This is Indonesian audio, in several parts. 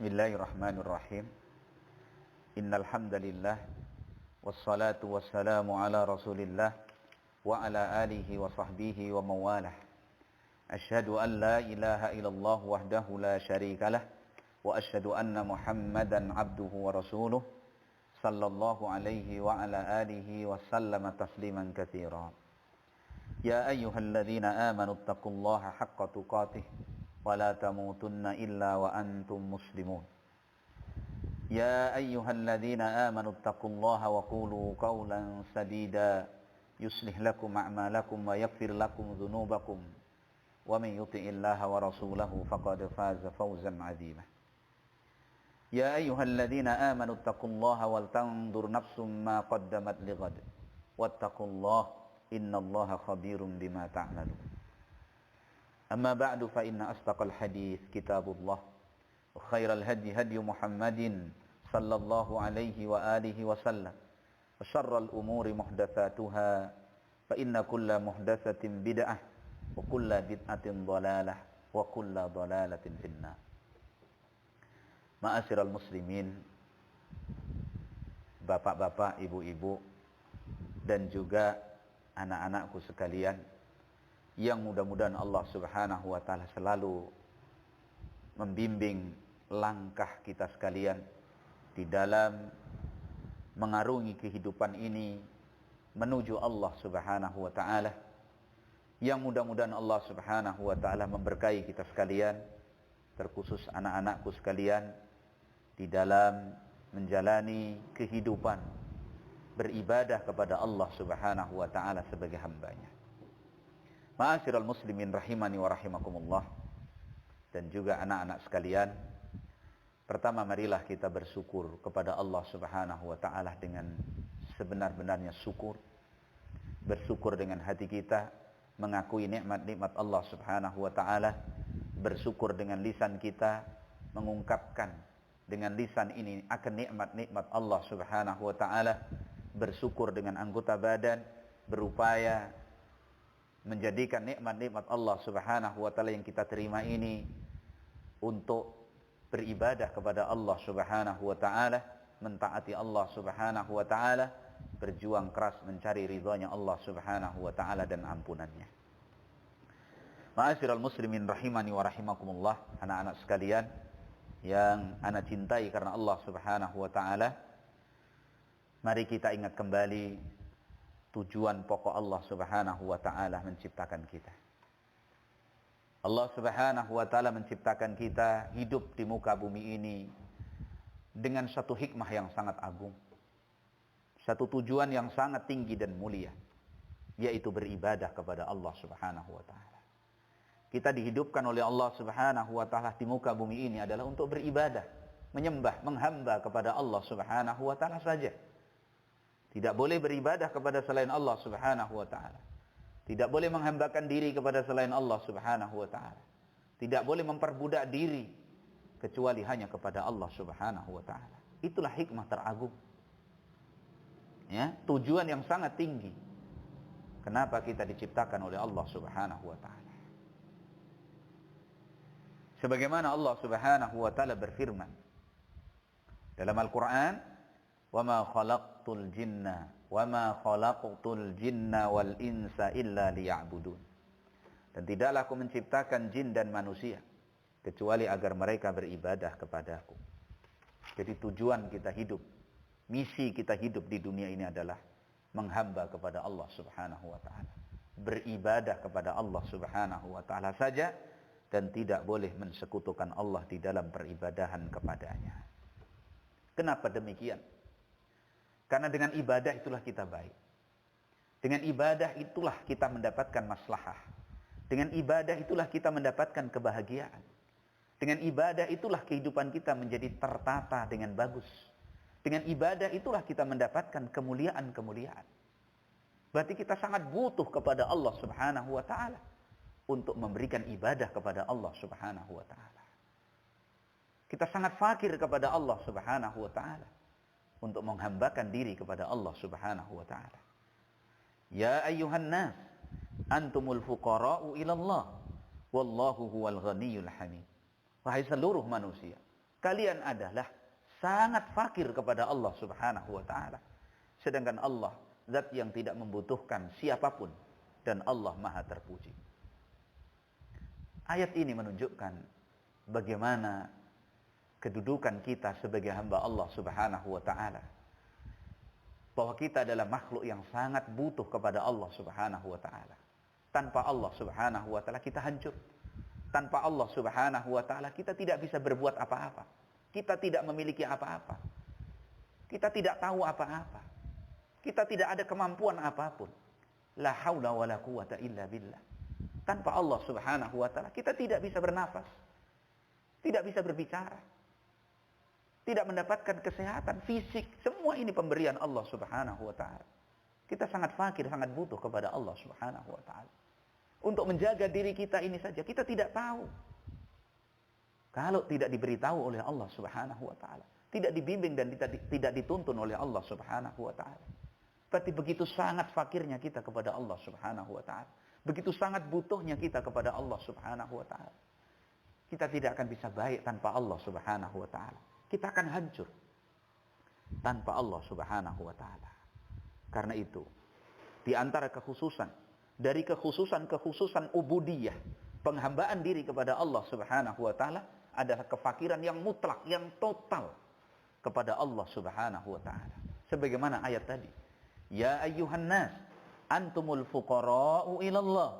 Bismillahirrahmanirrahim. Innal hamdalillah wassalatu wassalamu ala Rasulillah wa ala alihi wa sahbihi wa mawalah. Asyhadu an la ilaha illallah wahdahu la syarikalah wa asyhadu anna Muhammadan abduhu wa rasuluh sallallahu alaihi wa ala alihi wa sallama tasliman katsira. Ya ayyuhalladzina amanu taqullaha haqqa tuqatih wa la tamutunna illa wa antum muslimun. Ya ayyuhalladzina amanu taqullaha wa qulu qawlan sadida yuslih lakum a'malakum wa yaghfir lakum dhunubakum wa man yuti'illaha wa rasulahu faqad faza fawzan 'azima. Ya ayyuhalladzina amanu taqullaha wal tanzur nafsum ma qaddamat lighad wattaqullaha innallaha khabirum bima ta'malun. Amma ba'du fa inna astaqal hadits kitabullah wa khairal hadi hadi Muhammadin sallallahu alaihi wa alihi wa sallam wa syarral umuri muhdatsatuha fa inna kulla muhdatsatin bid'ah wa kulla bid'atin dhalalah wa kulla dhalalatin finnar. Ma'asyiral muslimin, bapak-bapak, ibu-ibu dan juga anak-anakku sekalian, yang mudah-mudahan Allah subhanahu wa ta'ala selalu membimbing langkah kita sekalian di dalam mengarungi kehidupan ini menuju Allah subhanahu wa ta'ala. Yang mudah-mudahan Allah subhanahu wa ta'ala memberkahi kita sekalian, terkhusus anak-anakku sekalian, di dalam menjalani kehidupan beribadah kepada Allah subhanahu wa ta'ala sebagai hambanya. Ma'asyiral muslimin rahimani wa rahimakumullah, dan juga anak-anak sekalian, pertama marilah kita bersyukur kepada Allah subhanahu wa ta'ala dengan sebenar-benarnya syukur. Bersyukur dengan hati kita, mengakui nikmat-nikmat Allah subhanahu wa ta'ala. Bersyukur dengan lisan kita, mengungkapkan dengan lisan ini akan nikmat-nikmat Allah subhanahu wa ta'ala. Bersyukur dengan anggota badan, berupaya menjadikan nikmat-nikmat Allah subhanahu wa ta'ala yang kita terima ini untuk beribadah kepada Allah subhanahu wa ta'ala, mentaati Allah subhanahu wa ta'ala, berjuang keras mencari ridhonya Allah subhanahu wa ta'ala dan ampunannya. Ma'asyiral muslimin rahimani wa rahimakumullah, anak-anak sekalian yang anak cintai karena Allah subhanahu wa ta'ala, mari kita ingat kembali tujuan pokok Allah subhanahu wa ta'ala menciptakan kita. Allah subhanahu wa ta'ala menciptakan kita hidup di muka bumi ini dengan satu hikmah yang sangat agung, satu tujuan yang sangat tinggi dan mulia, yaitu beribadah kepada Allah subhanahu wa ta'ala. Kita dihidupkan oleh Allah subhanahu wa ta'ala di muka bumi ini adalah untuk beribadah, menyembah, menghamba kepada Allah subhanahu wa ta'ala saja. Tidak boleh beribadah kepada selain Allah subhanahu wa ta'ala. Tidak boleh menghambakan diri kepada selain Allah subhanahu wa ta'ala. Tidak boleh memperbudak diri kecuali hanya kepada Allah subhanahu wa ta'ala. Itulah hikmah teragung, ya, tujuan yang sangat tinggi. Kenapa kita diciptakan oleh Allah subhanahu wa ta'ala? Sebagaimana Allah subhanahu wa ta'ala berfirman dalam Al-Quran, وَمَا خَلَقْتُ الْجِنَّ وَالْإِنسَ إِلَّا لِيَعْبُدُونَ. Dan tidaklah aku menciptakan jin dan manusia kecuali agar mereka beribadah kepadaku. Jadi tujuan kita hidup, misi kita hidup di dunia ini adalah menghamba kepada Allah subhanahu wa ta'ala, beribadah kepada Allah subhanahu wa ta'ala saja, dan tidak boleh mensekutukan Allah di dalam peribadahan kepadanya. Kenapa demikian? Karena dengan ibadah itulah kita baik. Dengan ibadah itulah kita mendapatkan maslahah. Dengan ibadah itulah kita mendapatkan kebahagiaan. Dengan ibadah itulah kehidupan kita menjadi tertata dengan bagus. Dengan ibadah itulah kita mendapatkan kemuliaan-kemuliaan. Berarti kita sangat butuh kepada Allah subhanahu wa ta'ala untuk memberikan ibadah kepada Allah subhanahu wa ta'ala. Kita sangat fakir kepada Allah subhanahu wa ta'ala untuk menghambakan diri kepada Allah subhanahu wa ta'ala. Ya ayyuhan nas, antumul fuqara'u ilallah, wallahu huwal ghaniyul hamid. Wahai seluruh manusia, Kalian adalah sangat fakir kepada Allah Subhanahu wa taala. Sedangkan Allah zat yang tidak membutuhkan siapapun dan Allah Maha terpuji. Ayat ini menunjukkan bagaimana kedudukan kita sebagai hamba Allah Subhanahu wa taala. Bahwa kita adalah makhluk yang sangat butuh kepada Allah Subhanahu wa taala. Tanpa Allah Subhanahu wa taala kita hancur. Tanpa Allah Subhanahu wa taala kita tidak bisa berbuat apa-apa. Kita tidak memiliki apa-apa. Kita tidak tahu apa-apa. Kita tidak ada kemampuan apapun. La haula wala quwata illa billah. Tanpa Allah Subhanahu wa taala kita tidak bisa bernafas. Tidak bisa berbicara. Tidak mendapatkan kesehatan fisik. Semua ini pemberian Allah Subhanahu wa taala. Kita sangat fakir, sangat butuh kepada Allah Subhanahu wa taala. Untuk menjaga diri kita ini saja kita tidak tahu. Kalau tidak diberitahu oleh Allah Subhanahu wa taala, tidak dibimbing dan tidak dituntun oleh Allah Subhanahu wa taala. Berarti begitu sangat fakirnya kita kepada Allah Subhanahu wa taala. Begitu sangat butuhnya kita kepada Allah Subhanahu wa taala. Kita tidak akan bisa baik tanpa Allah Subhanahu wa taala. Kita akan hancur tanpa Allah Subhanahu wa taala. Karena itu, di antara kekhususan dari kekhususan ubudiyah, penghambaan diri kepada Allah Subhanahu wa taala adalah kefakiran yang mutlak, yang total kepada Allah Subhanahu wa taala. Sebagaimana ayat tadi, ya ayyuhan nas antumul fuqara'u ilallah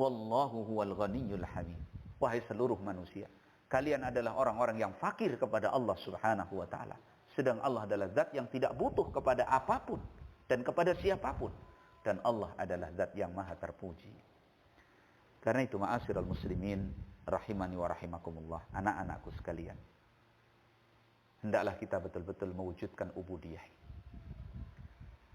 wallahu huwal ghaniyyul hamid. Wahai seluruh manusia, kalian adalah orang-orang yang fakir kepada Allah Subhanahu wa taala, sedang Allah adalah zat yang tidak butuh kepada apapun dan kepada siapapun. Dan Allah adalah zat yang maha terpuji. Karena itu ma'asyiral muslimin rahimani wa rahimakumullah, anak-anakku sekalian, hendaklah kita betul-betul mewujudkan ubudiyah,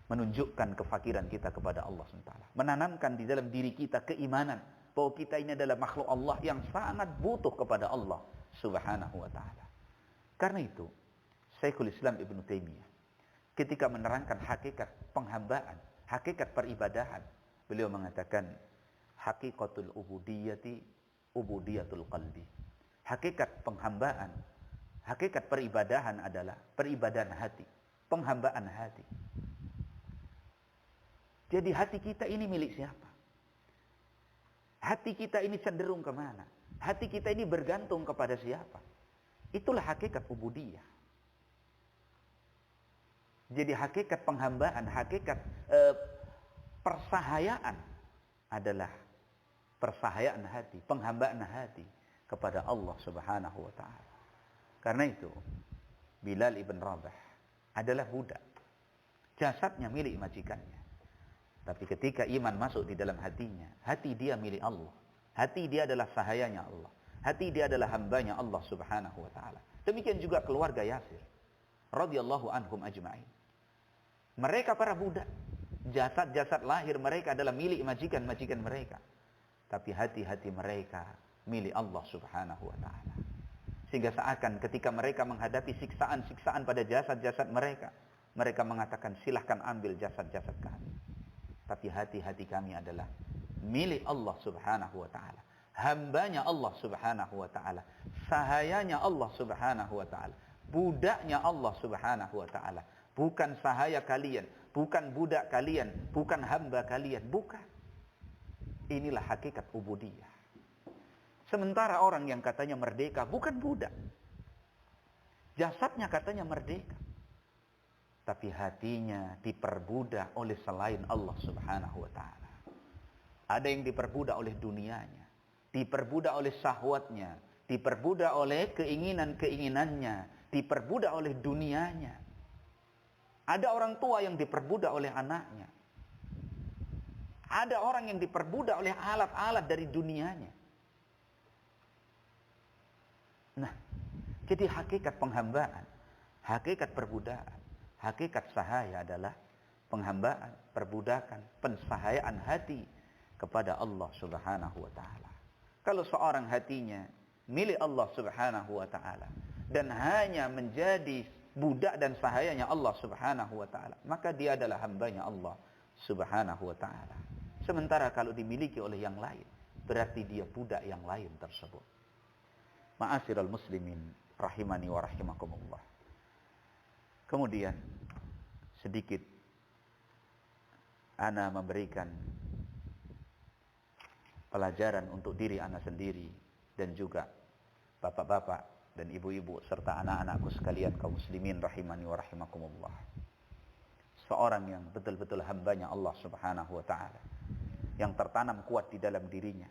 menunjukkan kefakiran kita kepada Allah SWT, menanamkan di dalam diri kita keimanan bahwa kita ini adalah makhluk Allah yang sangat butuh kepada Allah Subhanahu wa taala. Karena itu Syekhul Islam Ibnu Taimiyah ketika menerangkan hakikat penghambaan, hakikat peribadahan, beliau mengatakan hakikatul ubudiyati ubudiyatul qalbi. Hakikat penghambaan, hakikat peribadahan adalah peribadahan hati, penghambaan hati. Jadi hati kita ini milik siapa? Hati kita ini cenderung kemana? Hati kita ini bergantung kepada siapa? Itulah hakikat ubudiyah. Jadi hakikat penghambaan, hakikat persahayaan adalah persahayaan hati, penghambaan hati kepada Allah Subhanahu wa taala. Karena itu Bilal ibn Rabah adalah budak. Jasadnya milik majikannya. Tapi ketika iman masuk di dalam hatinya, hati dia milik Allah. Hati dia adalah sahayanya Allah. Hati dia adalah hambanya Allah Subhanahu wa taala. Demikian juga keluarga Yasir radhiyallahu anhum ajma'in. Mereka para budak, jasad-jasad lahir mereka adalah milik majikan-majikan mereka. Tapi hati-hati mereka milik Allah Subhanahu wa taala. Sehingga seakan ketika mereka menghadapi siksaan-siksaan pada jasad-jasad mereka, mereka mengatakan silahkan ambil jasad-jasad kami. Tapi hati-hati kami adalah milik Allah Subhanahu wa taala. Hambanya Allah Subhanahu wa taala. Sahayanya Allah Subhanahu wa taala. Budaknya Allah Subhanahu wa taala. Bukan sahaya kalian, bukan budak kalian, bukan hamba kalian, bukan. Inilah hakikat ubudiyah. Sementara orang yang katanya merdeka bukan budak. Jasadnya katanya merdeka. Tapi hatinya diperbudak oleh selain Allah Subhanahu wa taala. Ada yang diperbudak oleh dunianya, diperbudak oleh syahwatnya, diperbudak oleh keinginan-keinginannya, diperbudak oleh dunianya. Ada orang tua yang diperbudak oleh anaknya. Ada orang yang diperbudak oleh alat-alat dari dunianya. Nah, jadi hakikat penghambaan, hakikat perbudakan, hakikat sahaya adalah penghambaan, perbudakan, pensahayaan hati kepada Allah Subhanahu wa taala. Kalau seorang hatinya milik Allah Subhanahu wa taala dan hanya menjadi budak dan sahayanya Allah Subhanahu wa taala, maka dia adalah hambanya Allah Subhanahu wa taala. Sementara kalau dimiliki oleh yang lain, berarti dia budak yang lain tersebut. Ma'asyiral muslimin rahimani wa rahimakumullah. Kemudian sedikit ana memberikan pelajaran untuk diri ana sendiri dan juga bapak-bapak dan ibu-ibu serta anak-anakku sekalian kaum muslimin rahimani wa rahimakumullah. Seorang yang betul-betul hambanya Allah Subhanahu wa taala, yang tertanam kuat di dalam dirinya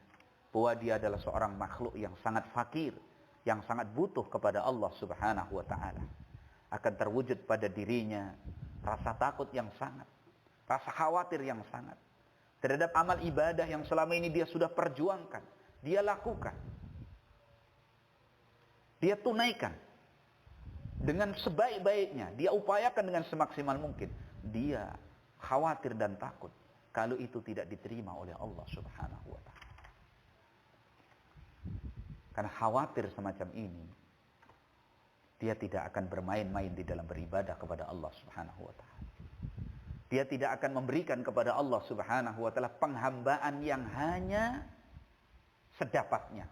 bahwa dia adalah seorang makhluk yang sangat fakir, yang sangat butuh kepada Allah Subhanahu wa taala. Akan terwujud pada dirinya rasa takut yang sangat, rasa khawatir yang sangat terhadap amal ibadah yang selama ini dia sudah perjuangkan, dia lakukan, dia tunaikan dengan sebaik-baiknya, dia upayakan dengan semaksimal mungkin. Dia khawatir dan takut kalau itu tidak diterima oleh Allah Subhanahu wa taala. Karena khawatir semacam ini, dia tidak akan bermain-main di dalam beribadah kepada Allah Subhanahu wa taala. Dia tidak akan memberikan kepada Allah Subhanahu wa taala penghambaan yang hanya sedapatnya,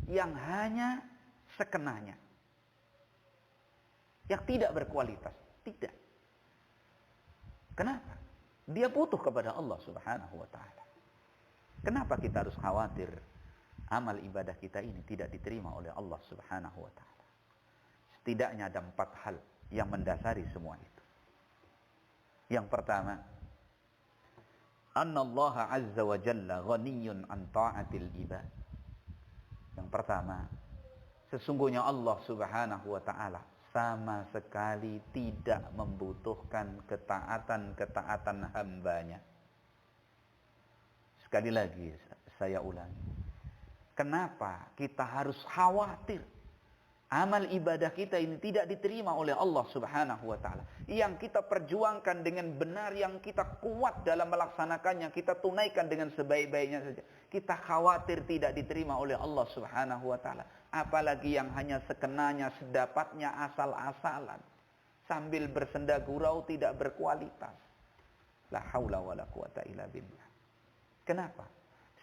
yang hanya sekenanya, yang tidak berkualitas. Tidak. Kenapa? Dia butuh kepada Allah Subhanahu wa taala. Kenapa kita harus khawatir amal ibadah kita ini tidak diterima oleh Allah Subhanahu wa taala? Setidaknya ada 4 hal yang mendasari semua itu. Yang pertama, annallaha azza wa jalla ghaniyyun an ta'atil ibad. Yang pertama, sesungguhnya Allah Subhanahu wa taala sama sekali tidak membutuhkan ketaatan-ketaatan hambanya. Sekali lagi saya ulangi. Kenapa kita harus khawatir amal ibadah kita ini tidak diterima oleh Allah Subhanahu wa taala? Yang kita perjuangkan dengan benar, yang kita kuat dalam melaksanakannya, kita tunaikan dengan sebaik-baiknya saja. Kita khawatir tidak diterima oleh Allah Subhanahu wa taala. Apalagi yang hanya sekenanya, sedapatnya, asal-asalan, sambil bersenda gurau, tidak berkualitas. La haula wala quwata illa billah. Kenapa?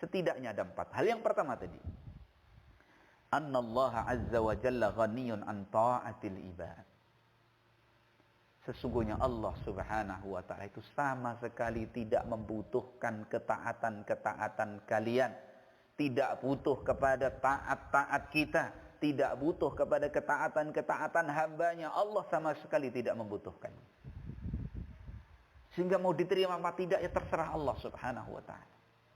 Setidaknya ada 4 hal. Yang pertama tadi, annallaha azza wa jalla ghaniyun an ta'atil ibad. Sesungguhnya Allah Subhanahu wa taala itu sama sekali tidak membutuhkan ketaatan-ketaatan kalian, tidak butuh kepada taat-taat kita, tidak butuh kepada ketaatan-ketaatan hambanya. Allah sama sekali tidak membutuhkan. Sehingga mau diterima apa tidak ya terserah Allah Subhanahu wa taala.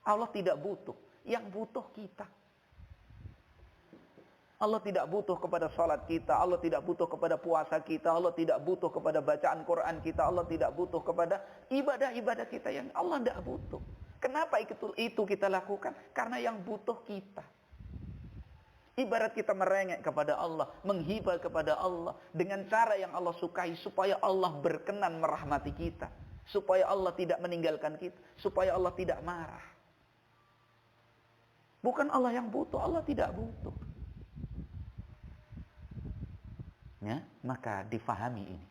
Allah tidak butuh, yang butuh kita. Allah tidak butuh kepada salat kita, Allah tidak butuh kepada puasa kita, Allah tidak butuh kepada bacaan Quran kita, Allah tidak butuh kepada ibadah-ibadah kita, yang Allah tidak butuh. Kenapa itu kita lakukan? Karena yang butuh kita. Ibarat kita merengek kepada Allah, menghibah kepada Allah dengan cara yang Allah sukai, supaya Allah berkenan merahmati kita, supaya Allah tidak meninggalkan kita, supaya Allah tidak marah. Bukan Allah yang butuh, Allah tidak butuh. Ya, maka difahami ini.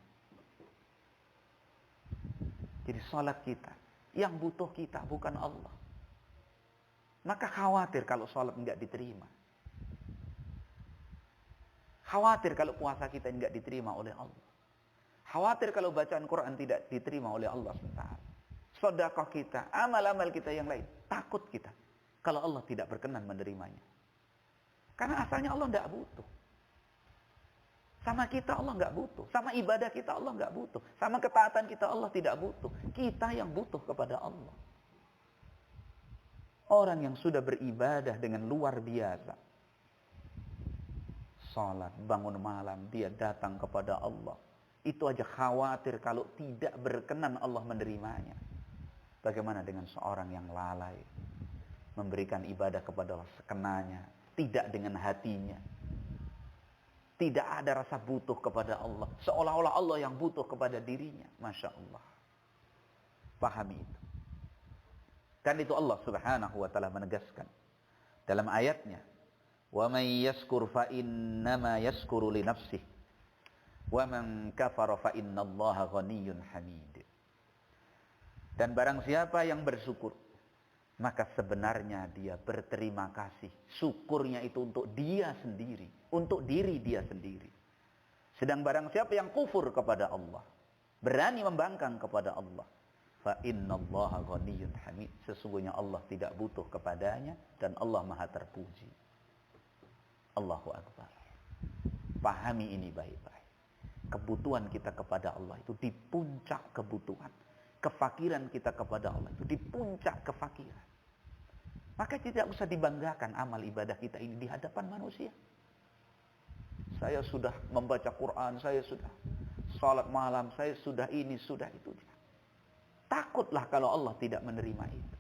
Jadi salat kita, yang butuh kita bukan Allah. Maka khawatir kalau salat enggak diterima. Khawatir kalau puasa kita enggak diterima oleh Allah. Khawatir kalau bacaan Quran tidak diterima oleh Allah SWT. Sedekah kita, amal-amal kita yang lain, takut kita kalau Allah tidak berkenan menerimanya. Karena asalnya Allah enggak butuh. Sama kita Allah nggak butuh. Sama ibadah kita Allah nggak butuh. Sama ketaatan kita Allah tidak butuh. Kita yang butuh kepada Allah. Orang yang sudah beribadah dengan luar biasa. Salat, bangun malam, dia datang kepada Allah. Itu aja khawatir kalau tidak berkenan Allah menerimanya. Bagaimana dengan seorang yang lalai, memberikan ibadah kepada Allah sekenanya, tidak dengan hatinya. Tidak ada rasa butuh kepada Allah. Seolah-olah Allah yang butuh kepada dirinya. Masya Allah. Pahami itu. Kan itu Allah Subhanahu wa ta'ala menegaskan dalam ayatnya. وَمَنْ يَشْكُرْ فَإِنَّمَا يَشْكُرُ لِنَفْسِهِ وَمَنْ كَفَرَ فَإِنَّ اللَّهَ غَنِيٌّ حَمِيدٌ. Dan barang siapa yang bersyukur, maka sebenarnya dia berterima kasih. Syukurnya itu untuk dia sendiri, untuk diri dia sendiri. Sedang barang siapa yang kufur kepada Allah, berani membangkang kepada Allah, fa innallaha ghaniyyun hamid. Sesungguhnya Allah tidak butuh kepadanya dan Allah Maha terpuji. Allahu Akbar. Pahami ini baik-baik. Kebutuhan kita kepada Allah itu di puncak kebutuhan. Kefakiran kita kepada Allah itu di puncak kefakiran. Maka tidak usah dibanggakan amal ibadah kita ini di hadapan manusia. Saya sudah membaca Quran, saya sudah salat malam, saya sudah ini, sudah itu. Takutlah kalau Allah tidak menerima itu.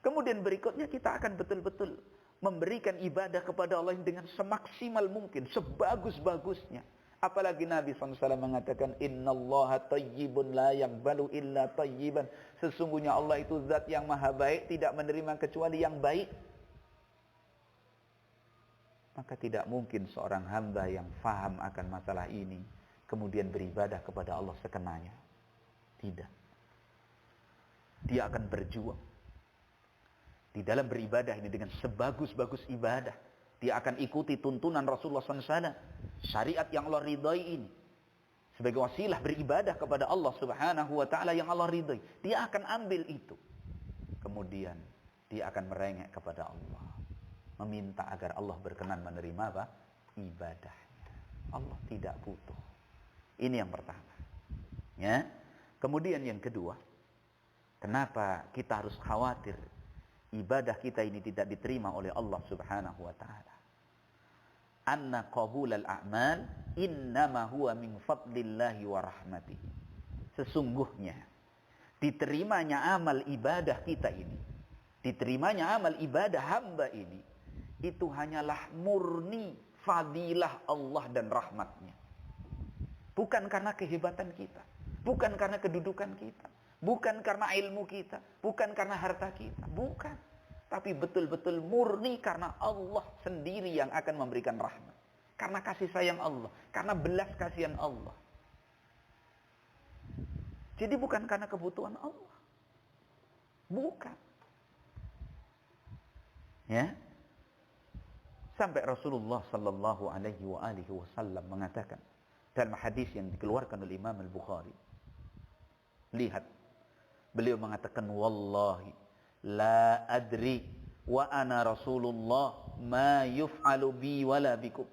Kemudian berikutnya kita akan betul-betul memberikan ibadah kepada Allah dengan semaksimal mungkin, sebagus-bagusnya. Apalagi Nabi SAW mengatakan, innallaha tayyibun la yaqbalu illa tayyiban. Sesungguhnya Allah itu zat yang maha baik, tidak menerima kecuali yang baik. Maka tidak mungkin seorang hamba yang faham akan masalah ini kemudian beribadah kepada Allah sekenanya. Tidak. Dia akan berjuang di dalam beribadah ini dengan sebagus-bagus ibadah. Dia akan ikuti tuntunan Rasulullah SAW. Syariat yang Allah ridai ini sebagai wasilah beribadah kepada Allah Subhanahu wa ta'ala yang Allah ridai. Dia akan ambil itu. Kemudian dia akan merengek kepada Allah, meminta agar Allah berkenan menerima apa? Ibadahnya. Allah tidak butuh. Ini yang pertama. Ya. Kemudian yang kedua, kenapa kita harus khawatir ibadah kita ini tidak diterima oleh Allah Subhanahu wa ta'ala? Anna qabulal a'mal innama huwa min fadlillahi wa rahmatihi. Sesungguhnya diterimanya amal ibadah kita ini, diterimanya amal ibadah hamba ini, itu hanyalah murni fadilah Allah dan rahmatnya. Bukan karena kehebatan kita, bukan karena kedudukan kita, bukan karena ilmu kita, bukan karena harta kita, bukan. Tapi betul-betul murni karena Allah sendiri yang akan memberikan rahmat. Karena kasih sayang Allah, karena belas kasihan Allah. Jadi bukan karena kebutuhan Allah. Bukan. Ya. Sampai Rasulullah sallallahu alaihi wasallam mengatakan dalam hadis yang dikeluarkan oleh Imam Al-Bukhari. Lihat, beliau mengatakan, wallahi la adri wa ana Rasulullah ma yuf'alu bi wala bikum.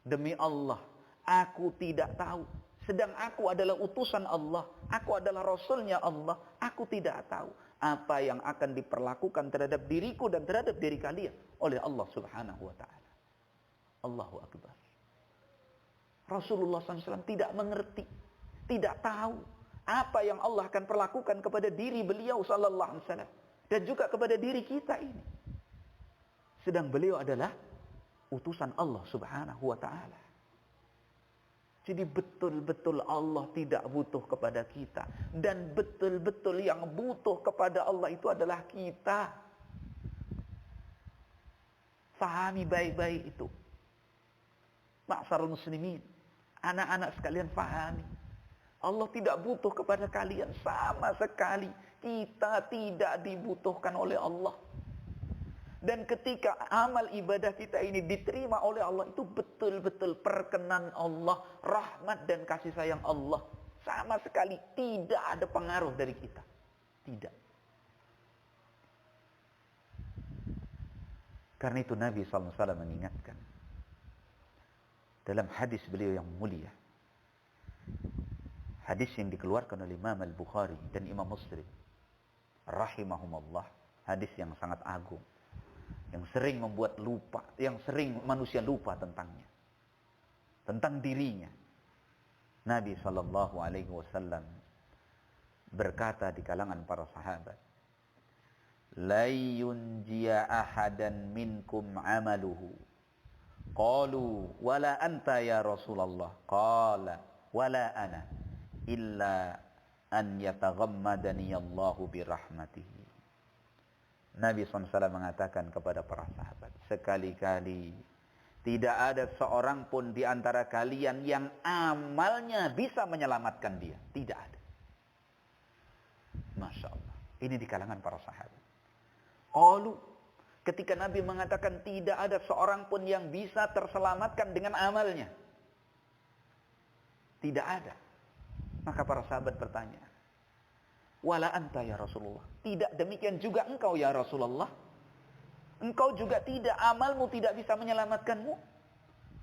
Demi Allah, aku tidak tahu. Sedang aku adalah utusan Allah, aku adalah Rasulnya Allah, aku tidak tahu apa yang akan diperlakukan terhadap diriku dan terhadap diri kalian oleh Allah Subhanahu wa ta'ala. Allahu Akbar. Rasulullah SAW tidak mengerti, tidak tahu apa yang Allah akan perlakukan kepada diri beliau sallallahu alaihi wasallam dan juga kepada diri kita ini. Sedang beliau adalah utusan Allah Subhanahu wa ta'ala. Jadi betul-betul Allah tidak butuh kepada kita. Dan betul-betul yang butuh kepada Allah itu adalah kita. Fahami baik-baik itu. Ma'syarul muslimin, anak-anak sekalian, fahami. Allah tidak butuh kepada kalian sama sekali. Kita tidak dibutuhkan oleh Allah. Dan ketika amal ibadah kita ini diterima oleh Allah, itu betul-betul perkenan Allah, rahmat dan kasih sayang Allah. Sama sekali tidak ada pengaruh dari kita. Tidak. Karena itu Nabi SAW mengingatkan dalam hadis beliau yang mulia. Hadis yang dikeluarkan oleh Imam Al-Bukhari dan Imam Muslim rahimahumullah. Hadis yang sangat agung, yang sering membuat lupa, yang sering manusia lupa tentangnya, tentang dirinya. Nabi SAW berkata di kalangan para sahabat, la yunjiya ahadan minkum amaluhu. Qalu wala anta ya Rasulullah. Qala wala ana illa an yataghammadani Allahu birahmatihi. Nabi SAW mengatakan kepada para sahabat, sekali-kali tidak ada seorang pun di antara kalian yang amalnya bisa menyelamatkan dia. Tidak ada. Masya Allah. Ini di kalangan para sahabat. Qalu, ketika Nabi mengatakan tidak ada seorang pun yang bisa terselamatkan dengan amalnya. Tidak ada. Maka para sahabat bertanya, wala anta ya Rasulullah. Tidak demikian juga engkau ya Rasulullah. Engkau juga tidak, amalmu tidak bisa menyelamatkanmu.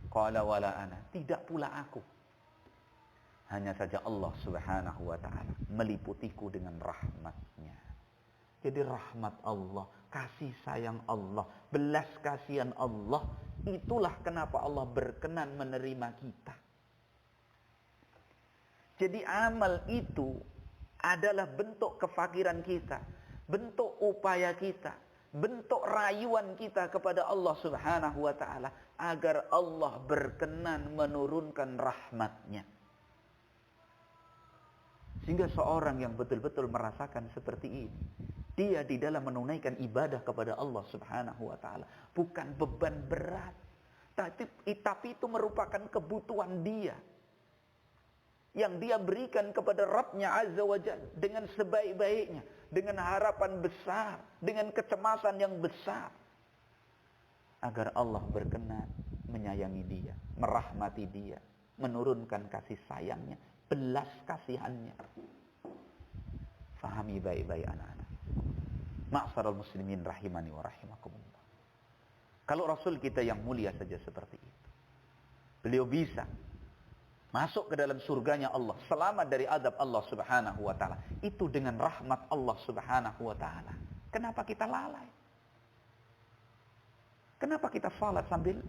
Qala wala ana. Tidak pula aku. Hanya saja Allah subhanahu wa ta'ala meliputiku dengan rahmatnya. Jadi rahmat Allah, kasih sayang Allah, belas kasihan Allah, itulah kenapa Allah berkenan menerima kita. Jadi amal itu adalah bentuk kefakiran kita, bentuk upaya kita, bentuk rayuan kita kepada Allah subhanahu wa ta'ala, agar Allah berkenan menurunkan rahmatnya. Sehingga seorang yang betul-betul merasakan seperti ini, dia di dalam menunaikan ibadah kepada Allah subhanahu wa ta'ala bukan beban berat, tapi itu merupakan kebutuhan dia yang dia berikan kepada Rabb-Nya Azza wa Jalla dengan sebaik-baiknya, dengan harapan besar, dengan kecemasan yang besar, agar Allah berkenan menyayangi dia, merahmati dia, menurunkan kasih sayangnya, belas kasihannya. Fahami baik-baik anak-anak. Ma'asyaral muslimin rahimani wa rahimakumullah. Kalau Rasul kita yang mulia saja seperti itu, beliau bisa masuk ke dalam surganya Allah, selamat dari azab Allah subhanahu wa ta'ala, itu dengan rahmat Allah subhanahu wa ta'ala. Kenapa kita lalai? Kenapa kita salat sambil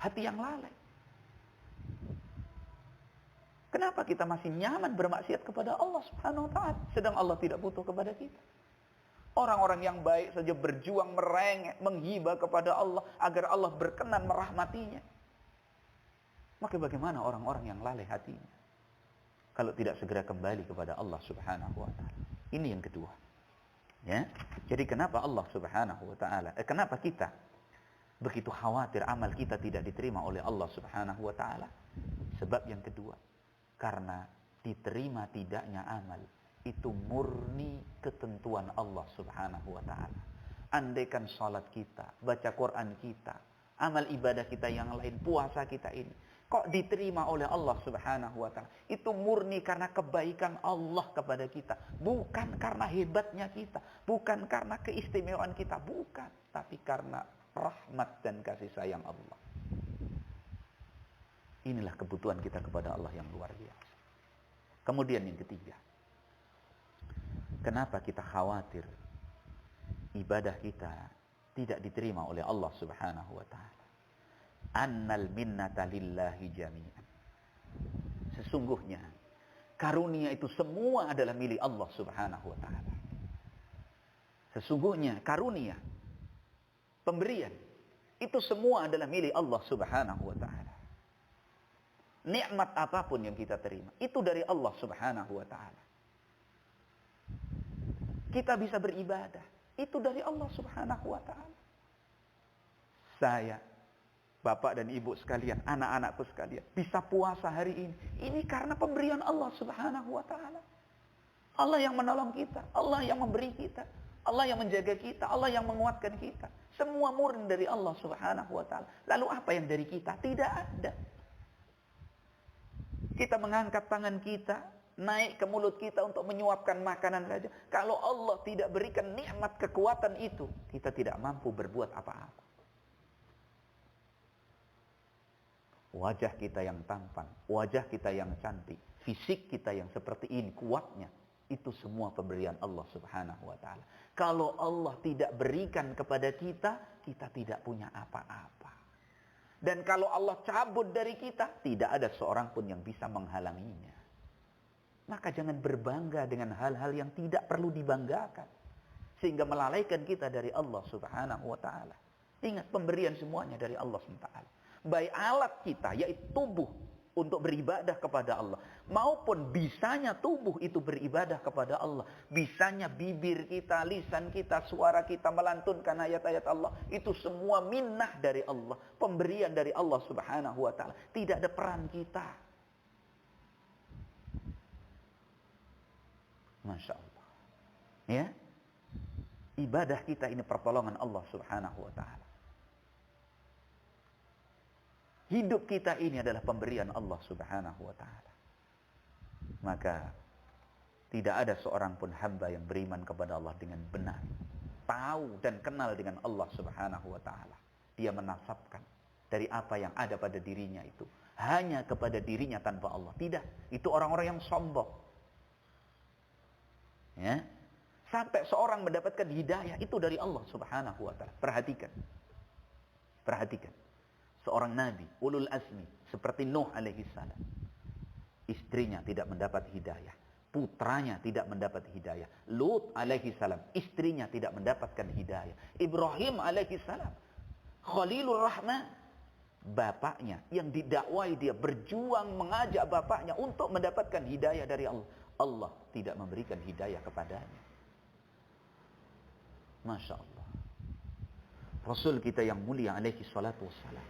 hati yang lalai? Kenapa kita masih nyaman bermaksiat kepada Allah subhanahu wa ta'ala, sedang Allah tidak butuh kepada kita? Orang-orang yang baik saja berjuang merengek, menghibah kepada Allah agar Allah berkenan merahmatinya. Maka bagaimana orang-orang yang lalai hatinya kalau tidak segera kembali kepada Allah subhanahu wa ta'ala? Ini yang kedua. Ya. Jadi kenapa Allah subhanahu wa ta'ala, kenapa kita begitu khawatir amal kita tidak diterima oleh Allah subhanahu wa ta'ala? Sebab yang kedua, karena diterima tidaknya amal itu murni ketentuan Allah subhanahu wa ta'ala. Andaikan salat kita, baca Quran kita, amal ibadah kita yang lain, puasa kita ini, kok diterima oleh Allah subhanahu wa ta'ala, itu murni karena kebaikan Allah kepada kita. Bukan karena hebatnya kita, bukan karena keistimewaan kita, bukan. Tapi karena rahmat dan kasih sayang Allah. Inilah kebutuhan kita kepada Allah yang luar biasa. Kemudian yang ketiga, kenapa kita khawatir ibadah kita tidak diterima oleh Allah subhanahu wa ta'ala? Annal minnata lillahi jami'an. Sesungguhnya karunia itu semua adalah milik Allah subhanahu wa ta'ala. Sesungguhnya karunia, pemberian, itu semua adalah milik Allah subhanahu wa ta'ala. Nikmat apapun yang kita terima, itu dari Allah subhanahu wa ta'ala. Kita bisa beribadah, itu dari Allah subhanahu wa ta'ala. Saya, bapak dan ibu sekalian, anak-anakku sekalian, bisa puasa hari ini karena pemberian Allah subhanahu wa ta'ala. Allah yang menolong kita, Allah yang memberi kita, Allah yang menjaga kita, Allah yang menguatkan kita. Semua murni dari Allah subhanahu wa ta'ala. Lalu apa yang dari kita? Tidak ada. Kita mengangkat tangan kita, naik ke mulut kita untuk menyuapkan makanan saja. Kalau Allah tidak berikan nikmat kekuatan itu, kita tidak mampu berbuat apa-apa. Wajah kita yang tampan, wajah kita yang cantik, fisik kita yang seperti ini kuatnya, itu semua pemberian Allah subhanahu wa ta'ala. Kalau Allah tidak berikan kepada kita, kita tidak punya apa-apa. Dan kalau Allah cabut dari kita, tidak ada seorang pun yang bisa menghalanginya. Maka jangan berbangga dengan hal-hal yang tidak perlu dibanggakan, sehingga melalaikan kita dari Allah subhanahu wa ta'ala. Ingat, pemberian semuanya dari Allah subhanahu wa ta'ala. Baik alat kita, yaitu tubuh, untuk beribadah kepada Allah, maupun bisanya tubuh itu beribadah kepada Allah, bisanya bibir kita, lisan kita, suara kita melantunkan ayat-ayat Allah, itu semua minnah dari Allah, pemberian dari Allah subhanahu wa ta'ala. Tidak ada peran kita. Masya Allah. Ya, ibadah kita ini pertolongan Allah subhanahu wa ta'ala. Hidup kita ini adalah pemberian Allah subhanahu wa ta'ala. Maka tidak ada seorang pun hamba yang beriman kepada Allah dengan benar, tahu dan kenal dengan Allah Subhanahu wa taala. Dia menasabkan dari apa yang ada pada dirinya itu hanya kepada dirinya tanpa Allah. Tidak, itu orang-orang yang sombong. Ya. Sampai seorang mendapatkan hidayah itu dari Allah Subhanahu wa taala. Perhatikan. Perhatikan. Seorang nabi ulul azmi seperti Nuh alaihi salam. Istrinya tidak mendapat hidayah. Putranya tidak mendapat hidayah. Lut alaihi salam, istrinya tidak mendapatkan hidayah. Ibrahim alaihi salam, Khalilur Rahman, bapaknya yang didakwai, dia berjuang mengajak bapaknya untuk mendapatkan hidayah dari Allah. Allah tidak memberikan hidayah kepadanya. Masya Allah. Rasul kita yang mulia alaihi salatu wassalam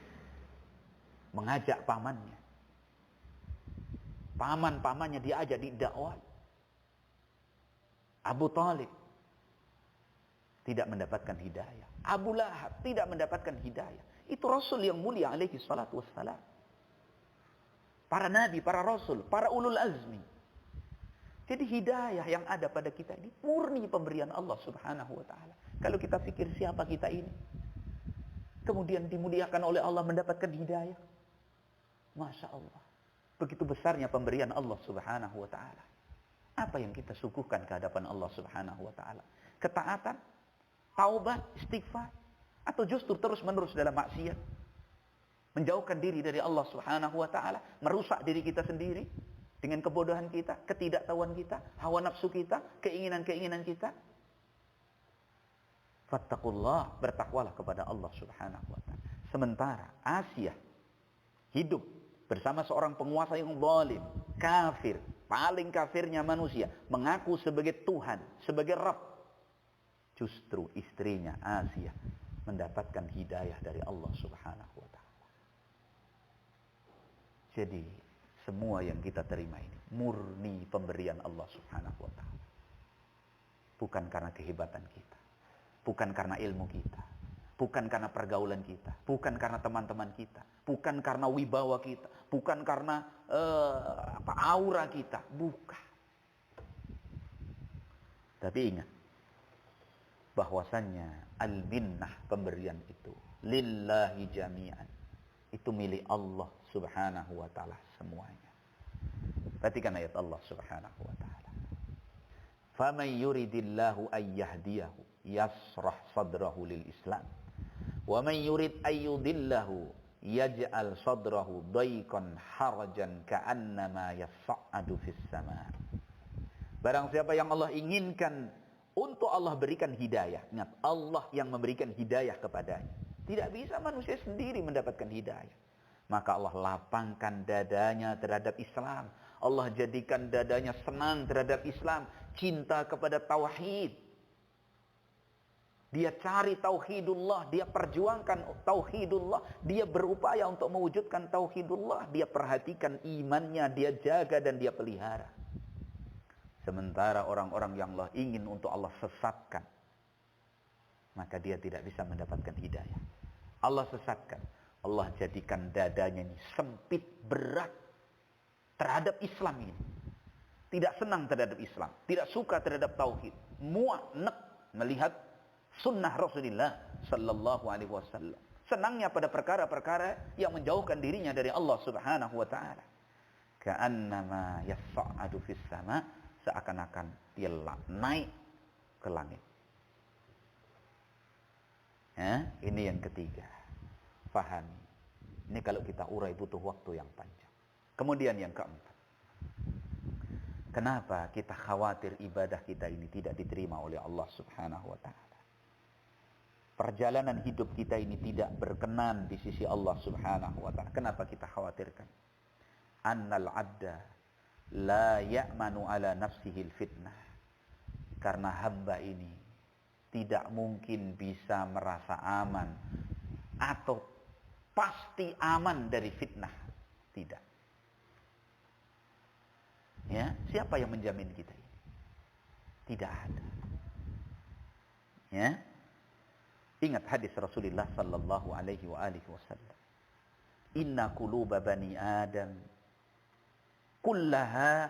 mengajak pamannya. Paman-pamannya diajak didakwai. Abu Talib tidak mendapatkan hidayah. Abu Lahab tidak mendapatkan hidayah. Itu Rasul yang mulia alaihi salatu wassalam. Para nabi, para rasul, para ulul azmi. Jadi hidayah yang ada pada kita ini murni pemberian Allah Subhanahu wa taala. Kalau kita pikir siapa kita ini, kemudian dimuliakan oleh Allah mendapatkan hidayah, Masya Allah. Begitu besarnya pemberian Allah Subhanahu wa taala. Apa yang kita suguhkan ke hadapan Allah Subhanahu wa taala? Ketaatan, taubat, istighfar, atau justru terus-menerus dalam maksiat? Menjauhkan diri dari Allah Subhanahu wa taala, merusak diri kita sendiri dengan kebodohan kita, ketidaktahuan kita, hawa nafsu kita, keinginan-keinginan kita. Fattaqullah, bertakwalah kepada Allah Subhanahu wa taala. Sementara Asia hidup bersama seorang penguasa yang zalim, kafir, paling kafirnya manusia, mengaku sebagai Tuhan, sebagai Rabb. Justru istrinya Asia mendapatkan hidayah dari Allah Subhanahu wa taala. Jadi semua yang kita terima ini murni pemberian Allah Subhanahu wa taala. Bukan karena kehebatan kita, bukan karena ilmu kita, bukan karena pergaulan kita, bukan karena teman-teman kita, bukan karena wibawa kita, bukan karena aura kita, bukan. Tapi ingat bahwasannya al-minnah, pemberian itu lillahi jami'an. Itu milik Allah Subhanahu wa taala semuanya. Perhatikan ayat Allah Subhanahu wa taala. Faman yuridillahu ayyahdiyahu yasrah sadrahu lil Islam. Wa man yurid ayyudillahu yaj'al sadrahu dayqan harajan ka'annama yas'adu fis sama. Barang siapa yang Allah inginkan untuk Allah berikan hidayah. Ingat, Allah yang memberikan hidayah kepadanya. Tidak bisa manusia sendiri mendapatkan hidayah. Maka Allah lapangkan dadanya terhadap Islam. Allah jadikan dadanya senang terhadap Islam, cinta kepada tauhid. Dia cari tauhidullah, dia perjuangkan tauhidullah, dia berupaya untuk mewujudkan tauhidullah, dia perhatikan imannya, dia jaga dan dia pelihara. Sementara orang-orang yang Allah ingin untuk Allah sesatkan, maka dia tidak bisa mendapatkan hidayah. Allah sesatkan, Allah jadikan dadanya ini sempit, berat terhadap Islam ini. Tidak senang terhadap Islam, tidak suka terhadap tauhid, muak, nek melihat sunnah Rasulullah sallallahu alaihi wasallam. Senangnya pada perkara-perkara yang menjauhkan dirinya dari Allah Subhanahu wa taala. Ka'annama yas'adu fis sama, seakan-akan dia naik ke langit. Ya, ini yang ketiga. Pahami. Ini kalau kita urai butuh waktu yang panjang. Kemudian yang keempat. Kenapa kita khawatir ibadah kita ini tidak diterima oleh Allah Subhanahu wa taala? Perjalanan hidup kita ini tidak berkenan di sisi Allah Subhanahu wa taala. Kenapa kita khawatirkan? Annal 'abda la ya'manu ala nafsihil fitnah. Karena hamba ini tidak mungkin bisa merasa aman atau pasti aman dari fitnah. Tidak. Ya, siapa yang menjamin kita ini? Tidak ada. Ya. Ingat hadis Rasulullah sallallahu alaihi wa alihi wasallam. Inna quluba bani Adam kullaha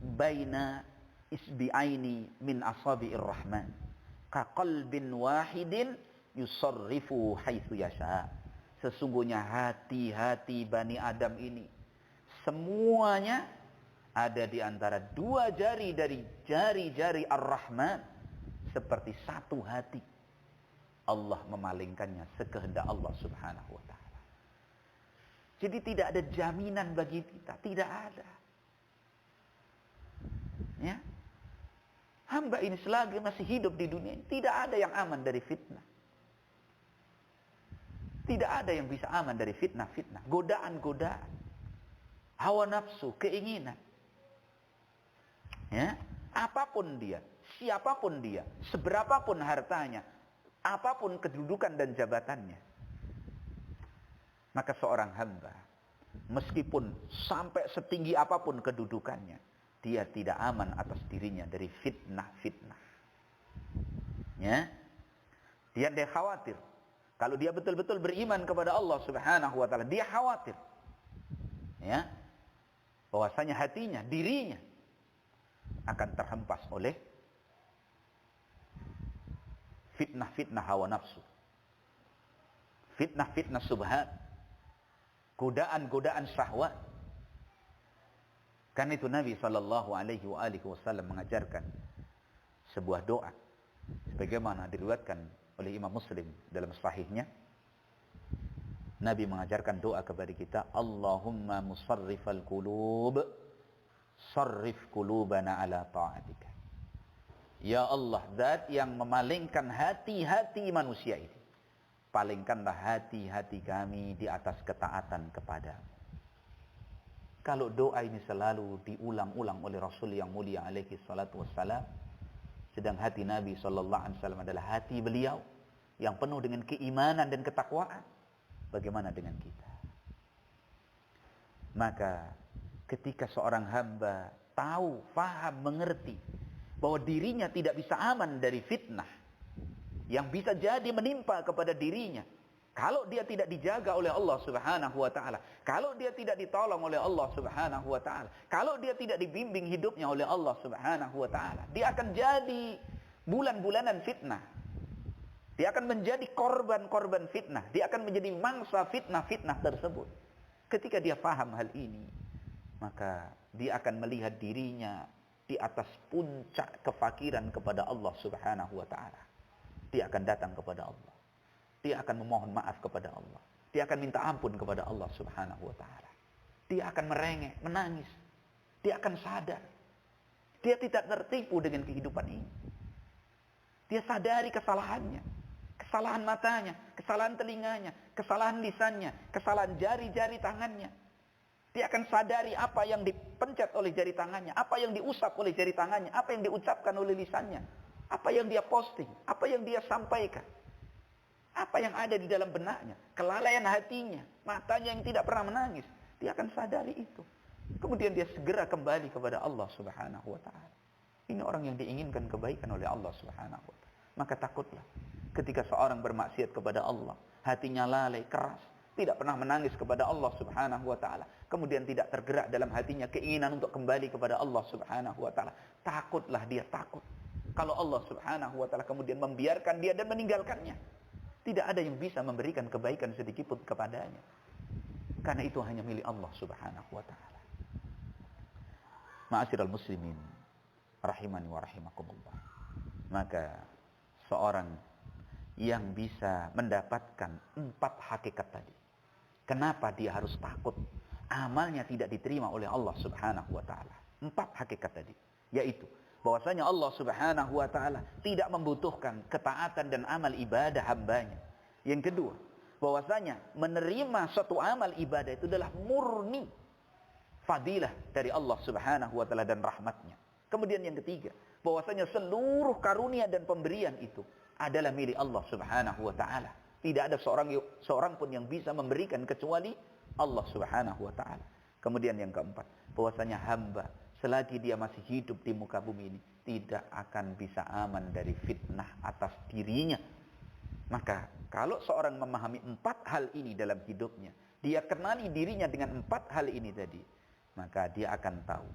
baina isbi'aini min asabi'ir rahman ka qalbin wahidin yusarrifu haitsu yasha. Sesungguhnya hati-hati Bani Adam ini semuanya ada di antara dua jari dari jari-jari Ar-Rahman, seperti satu hati. Allah memalingkannya sekehendak Allah Subhanahu wa taala. Jadi tidak ada jaminan bagi kita, tidak ada. Ya. Hamba ini selagi masih hidup di dunia ini, tidak ada yang aman dari fitnah. Tidak ada yang bisa aman dari fitnah-fitnah, godaan-godaan, hawa nafsu, keinginan. Ya, apapun dia, siapapun dia, seberapapun hartanya, apapun kedudukan dan jabatannya, maka seorang hamba, meskipun sampai setinggi apapun kedudukannya, dia tidak aman atas dirinya dari fitnah-fitnah. Ya, dia khawatir. Kalau dia betul-betul beriman kepada Allah Subhanahu wa taala, dia khawatir. Ya, bahwasanya hatinya, dirinya akan terhempas oleh fitnah-fitnah hawa nafsu, fitnah-fitnah subhat, godaan-godaan syahwat. Karena itu Nabi sallallahu alaihi wasallam mengajarkan sebuah doa sebagaimana diriwayatkan oleh Imam Muslim dalam sahihnya. Nabi mengajarkan doa kepada kita, Allahumma musarrifal qulub, sarrif qulubana ala ta'atika. Ya Allah, zat yang memalingkan hati-hati manusia ini, palingkanlah hati-hati kami di atas ketaatan kepadamu. Kalau doa ini selalu diulang-ulang oleh Rasul yang mulia alaihi salatu wassalam, sedang hati Nabi sallallahu alaihi wasallam adalah hati beliau yang penuh dengan keimanan dan ketakwaan, bagaimana dengan kita? Maka ketika seorang hamba tahu, faham, mengerti bahwa dirinya tidak bisa aman dari fitnah yang bisa jadi menimpa kepada dirinya kalau dia tidak dijaga oleh Allah Subhanahu wa taala, kalau dia tidak ditolong oleh Allah Subhanahu wa taala, kalau dia tidak dibimbing hidupnya oleh Allah Subhanahu wa taala, dia akan jadi bulan-bulanan fitnah. Dia akan menjadi korban-korban fitnah, dia akan menjadi mangsa fitnah-fitnah tersebut. Ketika dia paham hal ini, maka dia akan melihat dirinya di atas puncak kefakiran kepada Allah Subhanahu wa taala. Dia akan datang kepada Allah. Dia akan memohon maaf kepada Allah. Dia akan minta ampun kepada Allah Subhanahu wa taala. Dia akan merengek, menangis. Dia akan sadar. Dia tidak tertipu dengan kehidupan ini. Dia sadari kesalahannya. Kesalahan matanya, kesalahan telinganya, kesalahan lisannya, kesalahan jari-jari tangannya. Dia akan sadari apa yang dipencet oleh jari tangannya, apa yang diusap oleh jari tangannya, apa yang diucapkan oleh lisannya, apa yang dia posting, apa yang dia sampaikan, apa yang ada di dalam benaknya, kelalaian hatinya, matanya yang tidak pernah menangis. Dia akan sadari itu. Kemudian dia segera kembali kepada Allah Subhanahu wa taala. Ini orang yang diinginkan kebaikan oleh Allah Subhanahu wa taala. Maka takutlah ketika seorang bermaksiat kepada Allah, hatinya lalai, keras, tidak pernah menangis kepada Allah Subhanahu wa taala, kemudian tidak tergerak dalam hatinya keinginan untuk kembali kepada Allah Subhanahu wa taala. Takutlah dia, takut kalau Allah Subhanahu wa taala kemudian membiarkan dia dan meninggalkannya. Tidak ada yang bisa memberikan kebaikan sedikit pun kepadanya. Karena itu hanya milik Allah Subhanahu wa taala. Ma'asyiral muslimin rahimani wa rahimakumullah. Maka seorang yang bisa mendapatkan 4 hakikat tadi, kenapa dia harus takut amalnya tidak diterima oleh Allah Subhanahu wa taala? 4 hakikat tadi, yaitu bahwasanya Allah Subhanahu wa taala tidak membutuhkan ketaatan dan amal ibadah hambanya. Yang kedua, bahwasanya menerima suatu amal ibadah itu adalah murni fadilah dari Allah Subhanahu wa taala dan rahmatnya. Kemudian yang ketiga, bahwasanya seluruh karunia dan pemberian itu adalah milik Allah Subhanahu wa taala. Tidak ada seorang pun yang bisa memberikan kecuali Allah Subhanahu wa taala. Kemudian yang keempat, bahwasanya hamba selagi dia masih hidup di muka bumi ini tidak akan bisa aman dari fitnah atas dirinya. Maka kalau seorang memahami 4 hal ini dalam hidupnya, dia kenali dirinya dengan 4 hal ini tadi, maka dia akan tahu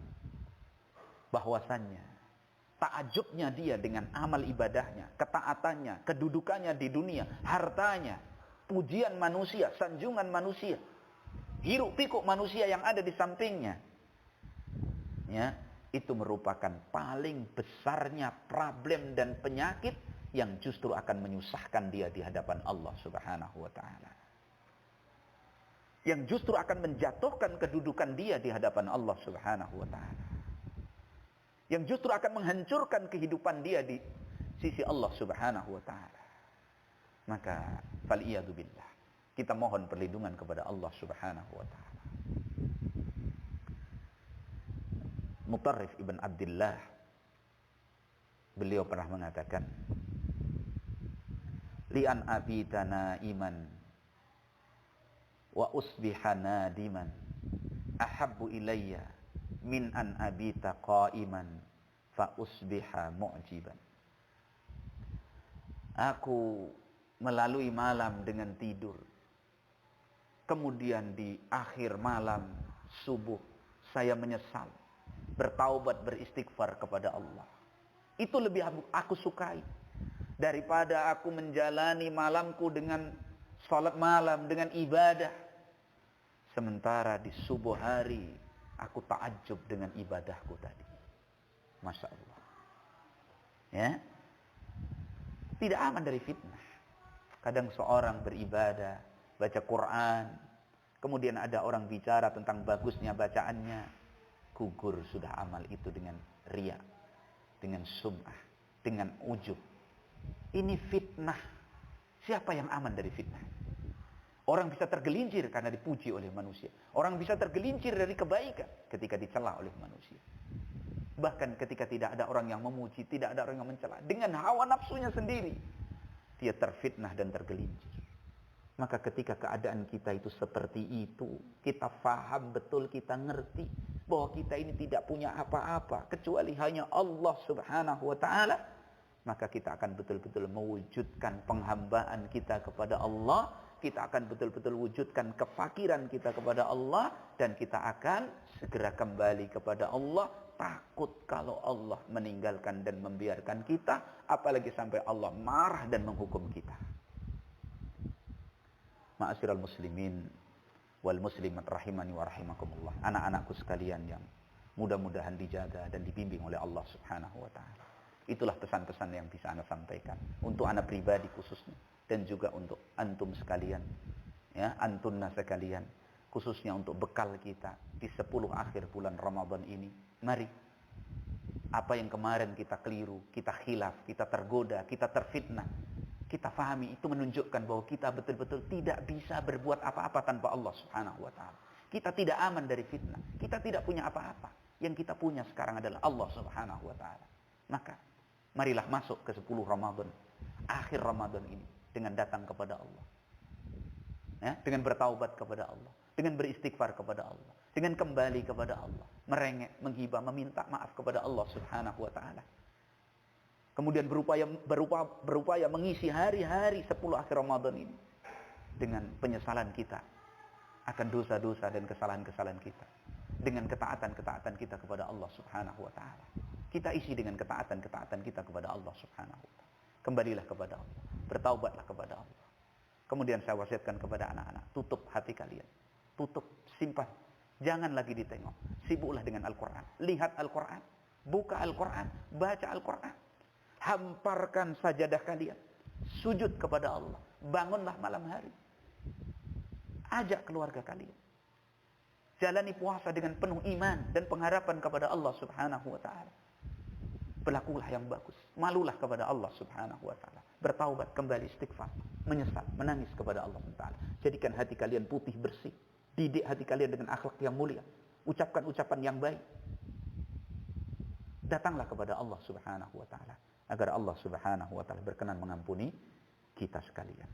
bahwasannya takjubnya dia dengan amal ibadahnya, ketaatannya, kedudukannya di dunia, hartanya, pujian manusia, sanjungan manusia, hiruk pikuk manusia yang ada di sampingnya, ya, itu merupakan paling besarnya problem dan penyakit yang justru akan menyusahkan dia di hadapan Allah Subhanahu wa taala. Yang justru akan menjatuhkan kedudukan dia di hadapan Allah Subhanahu wa taala. Yang justru akan menghancurkan kehidupan dia di sisi Allah Subhanahu wa taala. Maka faliyadu billah, kita mohon perlindungan kepada Allah Subhanahu wa taala. Mutarrif ibn Abdullah, beliau pernah mengatakan, li'an abita naiman wa usbiha nadiman ahabbu ilayya min an abita qa'iman fa usbiha mu'jiban. Aku melalui malam dengan tidur, kemudian di akhir malam subuh saya menyesal, bertaubat, beristighfar kepada Allah. Itu lebih aku sukai daripada aku menjalani malamku dengan salat malam, dengan ibadah, sementara di subuh hari aku takjub dengan ibadahku tadi. Masya Allah. Ya, tidak aman dari fitnah. Kadang seorang beribadah, baca Quran, kemudian ada orang bicara tentang bagusnya bacaannya, gugur sudah amal itu dengan riya, dengan sum'ah, dengan ujub. Ini fitnah. Siapa yang aman dari fitnah? Orang bisa tergelincir karena dipuji oleh manusia. Orang bisa tergelincir dari kebaikan ketika dicela oleh manusia. Bahkan ketika tidak ada orang yang memuji, tidak ada orang yang mencela, dengan hawa nafsunya sendiri, dia terfitnah dan tergelincir. Maka ketika keadaan kita itu seperti itu, kita faham betul, kita ngerti bahwa kita ini tidak punya apa-apa kecuali hanya Allah Subhanahu wa taala, maka kita akan betul-betul mewujudkan penghambaan kita kepada Allah, kita akan betul-betul wujudkan kefakiran kita kepada Allah, dan kita akan segera kembali kepada Allah, takut kalau Allah meninggalkan dan membiarkan kita, apalagi sampai Allah marah dan menghukum kita. Ma'asyiral muslimin wal muslimat rahimani wa rahimakumullah. Anak-anakku sekalian yang mudah-mudahan dijaga dan dibimbing oleh Allah Subhanahu wa taala. Itulah pesan-pesan yang bisa Anda sampaikan untuk Anda pribadi khususnya, dan juga untuk antum sekalian, ya, antunna sekalian, khususnya untuk bekal kita di 10 akhir bulan Ramadan ini. Mari, apa yang kemarin kita keliru, kita khilaf, kita tergoda, kita terfitnah, kita fahami, itu menunjukkan bahwa kita betul-betul tidak bisa berbuat apa-apa tanpa Allah Subhanahu wa taala. Kita tidak aman dari fitnah. Kita tidak punya apa-apa. Yang kita punya sekarang adalah Allah Subhanahu wa taala. Maka marilah masuk ke 10 Ramadan, akhir Ramadan ini, dengan datang kepada Allah, ya, dengan bertaubat kepada Allah, dengan beristighfar kepada Allah, dengan kembali kepada Allah, merengek, menghibah, meminta maaf kepada Allah Subhanahu wa taala. Kemudian berupaya mengisi hari-hari 10 akhir Ramadan ini dengan penyesalan kita akan dosa-dosa dan kesalahan-kesalahan kita, dengan ketaatan-ketaatan kita kepada Allah Subhanahu wa taala. Kita isi dengan ketaatan-ketaatan kita kepada Allah Subhanahu wa taala. Kembalilah kepada Allah, bertaubatlah kepada Allah. Kemudian saya wasiatkan kepada anak-anak, tutup hati kalian. Tutup, simpan. Jangan lagi ditengok. Sibuklah dengan Al-Qur'an. Lihat Al-Qur'an, buka Al-Qur'an, baca Al-Qur'an. Hamparkan sajadah kalian, sujud kepada Allah, bangunlah malam hari, ajak keluarga kalian, jalani puasa dengan penuh iman dan pengharapan kepada Allah Subhanahu wa taala. Berlakulah yang bagus, malulah kepada Allah Subhanahu wa taala, bertaubat, kembali istighfar, menyesal, menangis kepada Allah Subhanahu wa taala. Jadikan hati kalian putih bersih, didik hati kalian dengan akhlak yang mulia, ucapkan ucapan yang baik. Datanglah kepada Allah Subhanahu wa taala agar Allah Subhanahu wa taala berkenan mengampuni kita sekalian.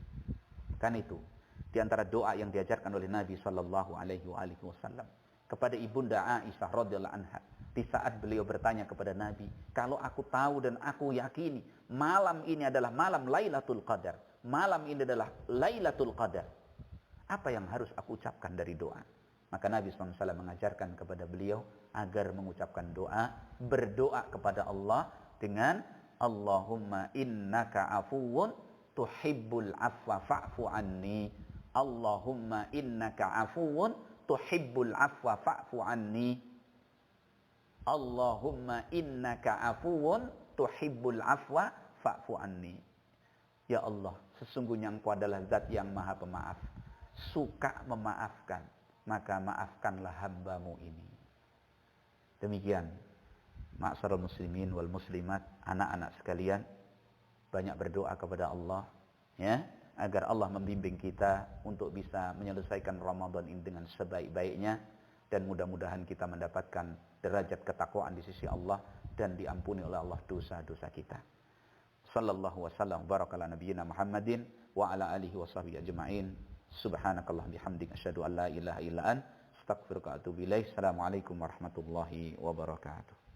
Kan itu di antara doa yang diajarkan oleh Nabi sallallahu alaihi wasallam kepada Ibunda Aisyah radhiyallahu anha di saat beliau bertanya kepada Nabi, "Kalau aku tahu dan aku yakini malam ini adalah malam Lailatul Qadar, malam ini adalah Lailatul Qadar, apa yang harus aku ucapkan dari doa?" Maka Nabi SAW mengajarkan kepada beliau agar mengucapkan doa, berdoa kepada Allah dengan Allahumma innaka afuwun tuhibbul afwa fa'fu anni. Allahumma innaka afuwun tuhibbul afwa fa'fu anni. Allahumma innaka afuwun tuhibbul afwa fa'fu anni. Ya Allah, sesungguhnya Engkau adalah zat yang maha pemaaf, suka memaafkan, maka maafkanlah hamba-Mu ini. Demikian, ma'asyiral muslimin wal muslimat, anak-anak sekalian, banyak berdoa kepada Allah, ya, agar Allah membimbing kita untuk bisa menyelesaikan Ramadan ini dengan sebaik-baiknya, dan mudah-mudahan kita mendapatkan derajat ketakwaan di sisi Allah dan diampuni oleh Allah dosa-dosa kita. Sallallahu wasallam baraka ala nabiyyina Muhammadin wa ala alihi wa sahbihi ajma'in. Subhanakallah bihamdik asyhadu an la ilaha illa ant astaghfiruka wa atubu ilaik. Assalamualaikum warahmatullahi wabarakatuh.